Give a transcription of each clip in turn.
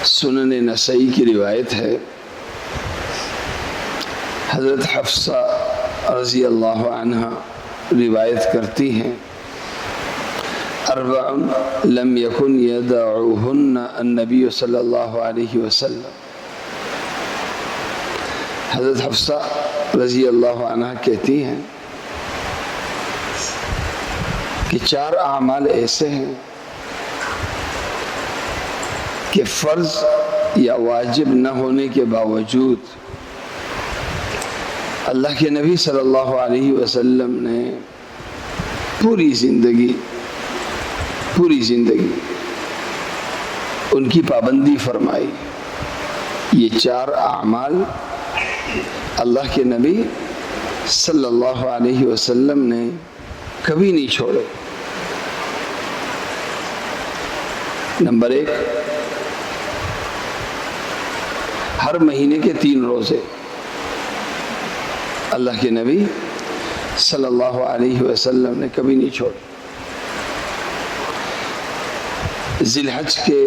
سنن نسائی کی روایت ہے، حضرت حفصہ رضی اللہ عنہ روایت کرتی ہیں، اربع لم یکن یدعوہن النبی صلی اللہ علیہ وسلم۔ حضرت حفصہ رضی اللہ عنہ کہتی ہیں کہ 4 اعمال ایسے ہیں کہ فرض یا واجب نہ ہونے کے باوجود اللہ کے نبی صلی اللہ علیہ وسلم نے پوری زندگی ان کی پابندی فرمائی۔ یہ 4 اعمال اللہ کے نبی صلی اللہ علیہ وسلم نے کبھی نہیں چھوڑے۔ نمبر 1، ہر مہینے کے 3 روزے اللہ کے نبی صلی اللہ علیہ وسلم نے کبھی نہیں چھوڑے۔ ذی الحج کے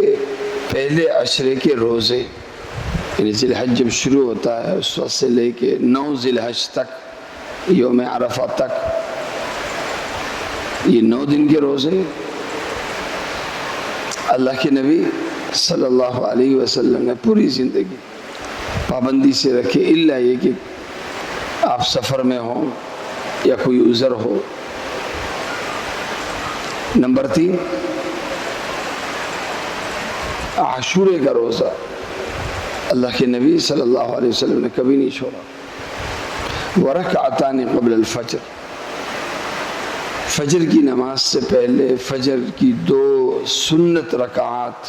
پہلے عشرے کے روزے، یعنی ذی الحج جب شروع ہوتا ہے اس وقت سے لے کے 9 ذی الحج تک، یوم عرفہ تک، یہ 9 دن کے روزے اللہ کے نبی صلی اللہ علیہ وسلم نے پوری زندگی پابندی سے رکھے، الا یہ کہ آپ سفر میں ہوں یا کوئی عذر ہو۔ نمبر 3، عاشورے کا روزہ اللہ کے نبی صلی اللہ علیہ وسلم نے کبھی نہیں چھوڑا۔ ورکعتان قبل الفجر، فجر کی نماز سے پہلے فجر کی 2 سنت رکعات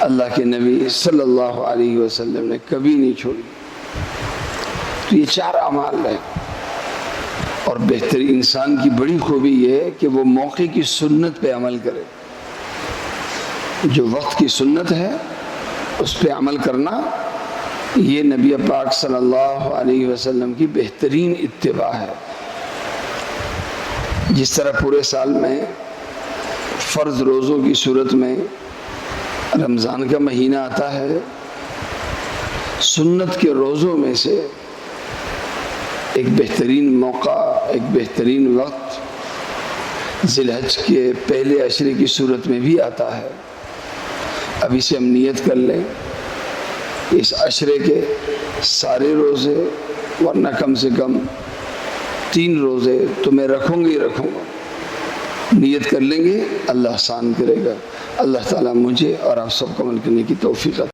اللہ کے نبی صلی اللہ علیہ وسلم نے کبھی نہیں چھوڑی۔ تو یہ 4 اعمال ہیں، اور بہترین انسان کی بڑی خوبی یہ ہے کہ وہ موقع کی سنت پہ عمل کرے۔ جو وقت کی سنت ہے اس پہ عمل کرنا، یہ نبی پاک صلی اللہ علیہ وسلم کی بہترین اتباع ہے۔ جس طرح پورے سال میں فرض روزوں کی صورت میں رمضان کا مہینہ آتا ہے، سنت کے روزوں میں سے ایک بہترین موقع، ایک بہترین وقت ذی الحج کے پہلے عشرے کی صورت میں بھی آتا ہے۔ ابھی سے ہم نیت کر لیں اس عشرے کے سارے روزے، ورنہ کم سے کم 3 روزے تو میں رکھوں گا۔ نیت کر لیں گے، اللہ آسان کرے گا۔ اللہ تعالیٰ مجھے اور آپ سب کو عمل کرنے کی توفیق عطا